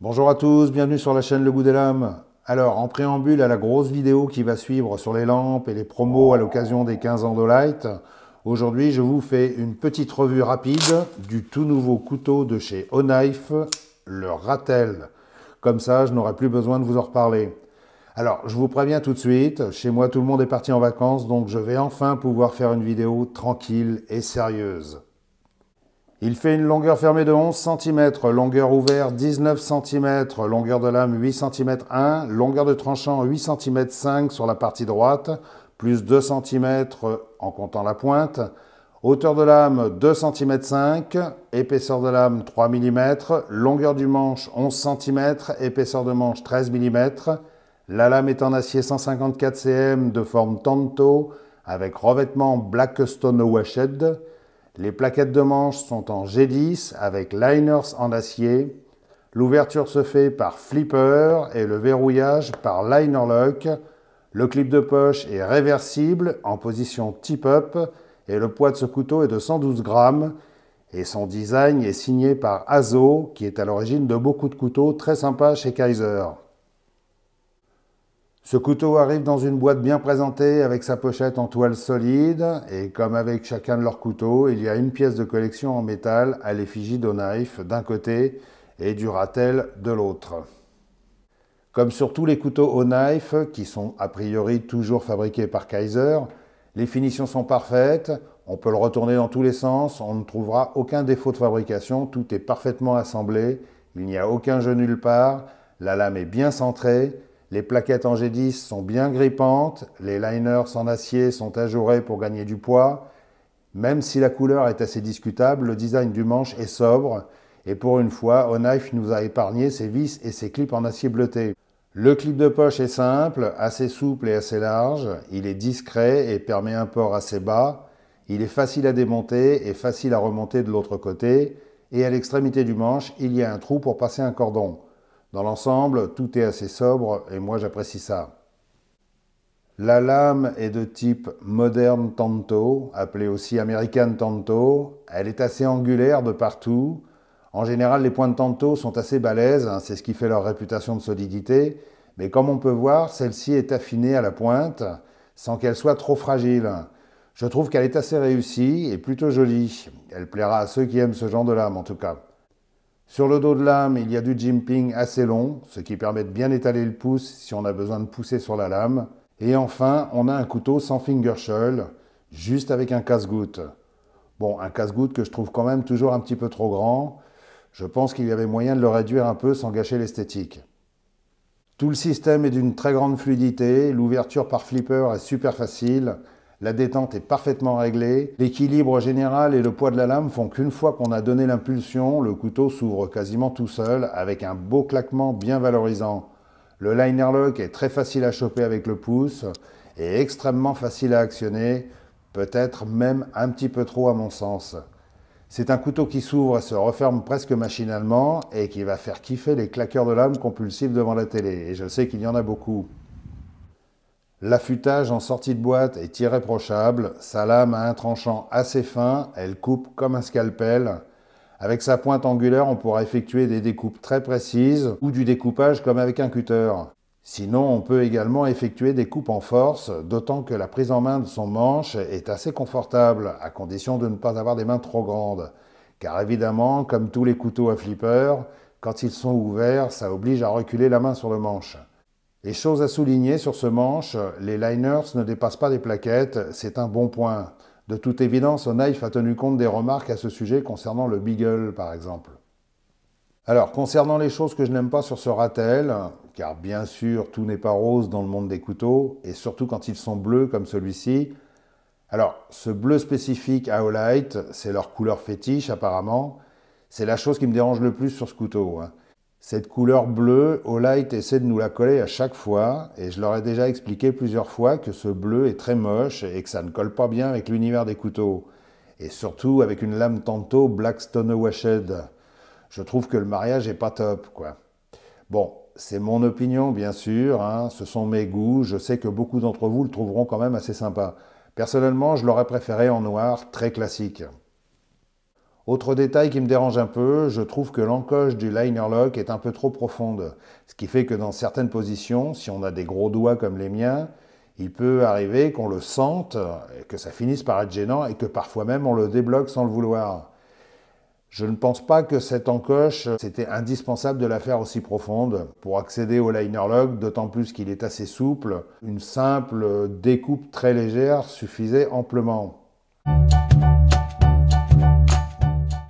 Bonjour à tous, bienvenue sur la chaîne Le Goût des Lames. Alors, en préambule à la grosse vidéo qui va suivre sur les lampes et les promos à l'occasion des 15 ans d'Olight, aujourd'hui je vous fais une petite revue rapide du tout nouveau couteau de chez Oknife, le Ratel. Comme ça, je n'aurai plus besoin de vous en reparler. Alors, je vous préviens tout de suite, chez moi tout le monde est parti en vacances, donc je vais enfin pouvoir faire une vidéo tranquille et sérieuse. Il fait une longueur fermée de 11 cm, longueur ouverte 19 cm, longueur de lame 8 cm 1, longueur de tranchant 8 cm 5 sur la partie droite, plus 2 cm en comptant la pointe, hauteur de lame 2 cm 5, épaisseur de lame 3 mm, longueur du manche 11 cm, épaisseur de manche 13 mm, la lame est en acier 154 cm de forme Tanto avec revêtement Blackstone Washed. Les plaquettes de manche sont en G10 avec liners en acier. L'ouverture se fait par flipper et le verrouillage par liner lock. Le clip de poche est réversible en position tip-up et le poids de ce couteau est de 112 grammes. Et son design est signé par Azo, qui est à l'origine de beaucoup de couteaux très sympas chez Kizer. Ce couteau arrive dans une boîte bien présentée avec sa pochette en toile solide et comme avec chacun de leurs couteaux, il y a une pièce de collection en métal à l'effigie d'Oknife d'un côté et du Ratel de l'autre. Comme sur tous les couteaux Oknife, qui sont a priori toujours fabriqués par Kizer, les finitions sont parfaites, on peut le retourner dans tous les sens, on ne trouvera aucun défaut de fabrication, tout est parfaitement assemblé, il n'y a aucun jeu nulle part, la lame est bien centrée. Les plaquettes en G10 sont bien grippantes, les liners en acier sont ajourés pour gagner du poids. Même si la couleur est assez discutable, le design du manche est sobre. Et pour une fois, Oknife nous a épargné ses vis et ses clips en acier bleuté. Le clip de poche est simple, assez souple et assez large. Il est discret et permet un port assez bas. Il est facile à démonter et facile à remonter de l'autre côté. Et à l'extrémité du manche, il y a un trou pour passer un cordon. Dans l'ensemble, tout est assez sobre et moi j'apprécie ça. La lame est de type Modern Tanto, appelée aussi American Tanto. Elle est assez angulaire de partout. En général, les points de Tanto sont assez balèzes, c'est ce qui fait leur réputation de solidité. Mais comme on peut voir, celle-ci est affinée à la pointe, sans qu'elle soit trop fragile. Je trouve qu'elle est assez réussie et plutôt jolie. Elle plaira à ceux qui aiment ce genre de lame en tout cas. Sur le dos de lame, il y a du jimping assez long, ce qui permet de bien étaler le pouce si on a besoin de pousser sur la lame. Et enfin, on a un couteau sans finger shell, juste avec un casse-goutte. Bon, un casse-goutte que je trouve quand même toujours un petit peu trop grand. Je pense qu'il y avait moyen de le réduire un peu sans gâcher l'esthétique. Tout le système est d'une très grande fluidité, l'ouverture par flipper est super facile. La détente est parfaitement réglée. L'équilibre général et le poids de la lame font qu'une fois qu'on a donné l'impulsion, le couteau s'ouvre quasiment tout seul avec un beau claquement bien valorisant. Le liner lock est très facile à choper avec le pouce et extrêmement facile à actionner, peut-être même un petit peu trop à mon sens. C'est un couteau qui s'ouvre et se referme presque machinalement et qui va faire kiffer les claqueurs de lame compulsifs devant la télé. Et je sais qu'il y en a beaucoup. L'affûtage en sortie de boîte est irréprochable, sa lame a un tranchant assez fin, elle coupe comme un scalpel. Avec sa pointe angulaire, on pourra effectuer des découpes très précises ou du découpage comme avec un cutter. Sinon, on peut également effectuer des coupes en force, d'autant que la prise en main de son manche est assez confortable, à condition de ne pas avoir des mains trop grandes. Car évidemment, comme tous les couteaux à flipper, quand ils sont ouverts, ça oblige à reculer la main sur le manche. Et chose à souligner sur ce manche, les liners ne dépassent pas des plaquettes, c'est un bon point. De toute évidence, Oknife a tenu compte des remarques à ce sujet concernant le Beagle par exemple. Alors, concernant les choses que je n'aime pas sur ce Ratel, car bien sûr tout n'est pas rose dans le monde des couteaux, et surtout quand ils sont bleus comme celui-ci. Alors, ce bleu spécifique à Olight, c'est leur couleur fétiche apparemment, c'est la chose qui me dérange le plus sur ce couteau. Cette couleur bleue, Olight essaie de nous la coller à chaque fois, et je leur ai déjà expliqué plusieurs fois que ce bleu est très moche et que ça ne colle pas bien avec l'univers des couteaux. Et surtout avec une lame Tanto Blackstone Washed. Je trouve que le mariage est pas top, quoi. Bon, c'est mon opinion, bien sûr, ce sont mes goûts, je sais que beaucoup d'entre vous le trouveront quand même assez sympa. Personnellement, je l'aurais préféré en noir, très classique. Autre détail qui me dérange un peu, je trouve que l'encoche du liner lock est un peu trop profonde. Ce qui fait que dans certaines positions, si on a des gros doigts comme les miens, il peut arriver qu'on le sente, que ça finisse par être gênant et que parfois même on le débloque sans le vouloir. Je ne pense pas que cette encoche, c'était indispensable de la faire aussi profonde pour accéder au liner lock, d'autant plus qu'il est assez souple. Une simple découpe très légère suffisait amplement.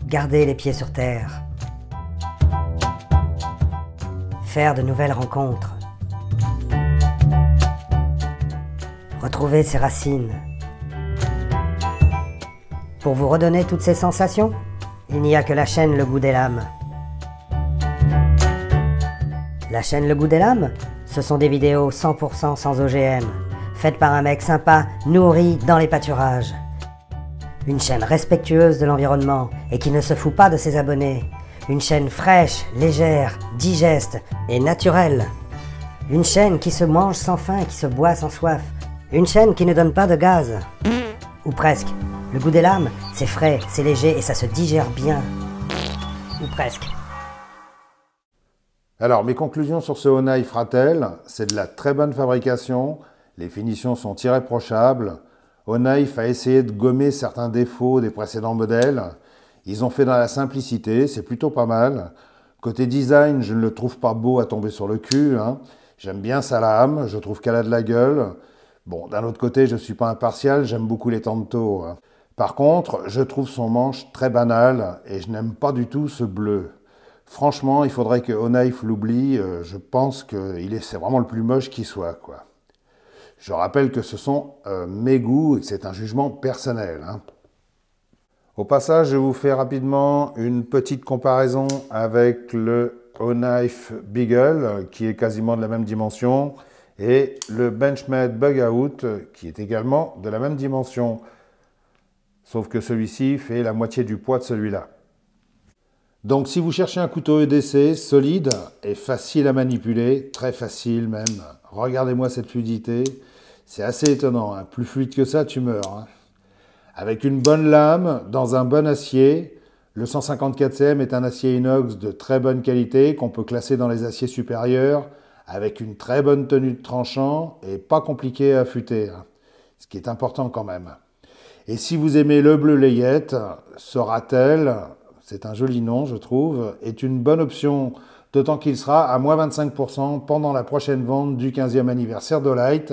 Garder les pieds sur terre. Faire de nouvelles rencontres. Retrouver ses racines. Pour vous redonner toutes ces sensations, il n'y a que la chaîne Le Goût des Lames. La chaîne Le Goût des Lames, ce sont des vidéos 100% sans OGM, faites par un mec sympa, nourri dans les pâturages. Une chaîne respectueuse de l'environnement et qui ne se fout pas de ses abonnés. Une chaîne fraîche, légère, digeste et naturelle. Une chaîne qui se mange sans faim et qui se boit sans soif. Une chaîne qui ne donne pas de gaz. Ou presque. Le Goût des Lames, c'est frais, c'est léger et ça se digère bien. Ou presque. Alors, mes conclusions sur ce Honai Fratel, c'est de la très bonne fabrication, les finitions sont irréprochables. Honai a essayé de gommer certains défauts des précédents modèles. Ils ont fait dans la simplicité, c'est plutôt pas mal. Côté design, je ne le trouve pas beau à tomber sur le cul. J'aime bien sa lame, je trouve qu'elle a de la gueule. Bon, d'un autre côté, je ne suis pas impartial, j'aime beaucoup les Tanto. Par contre, je trouve son manche très banal et je n'aime pas du tout ce bleu. Franchement, il faudrait que Honai l'oublie, je pense que c'est vraiment le plus moche qui soit, quoi. Je rappelle que ce sont mes goûts et que c'est un jugement personnel. Au passage, je vous fais rapidement une petite comparaison avec le Honai Beagle, qui est quasiment de la même dimension, et le Benchmade Bugout, qui est également de la même dimension. Sauf que celui-ci fait la moitié du poids de celui-là. Donc si vous cherchez un couteau EDC solide et facile à manipuler, très facile même, regardez-moi cette fluidité, c'est assez étonnant, plus fluide que ça tu meurs. Avec une bonne lame, dans un bon acier, le 154cm est un acier inox de très bonne qualité qu'on peut classer dans les aciers supérieurs, avec une très bonne tenue de tranchant et pas compliqué à affûter, ce qui est important quand même. Et si vous aimez le bleu layette, ce Ratel, c'est un joli nom je trouve, est une bonne option, d'autant qu'il sera à moins 25% pendant la prochaine vente du 15e anniversaire d'Olight,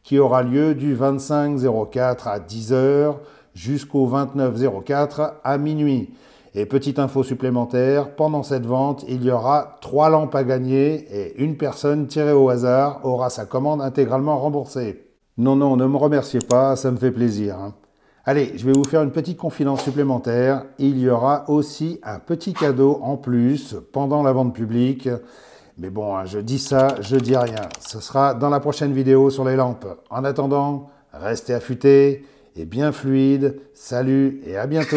qui aura lieu du 25/04 à 10h jusqu'au 29/04 à minuit. Et petite info supplémentaire, pendant cette vente, il y aura 3 lampes à gagner et une personne tirée au hasard aura sa commande intégralement remboursée. Non, non, ne me remerciez pas, ça me fait plaisir. Allez, je vais vous faire une petite confidence supplémentaire. Il y aura aussi un petit cadeau en plus pendant la vente publique. Mais bon, je dis ça, je dis rien. Ce sera dans la prochaine vidéo sur les lampes. En attendant, restez affûtés et bien fluides. Salut et à bientôt!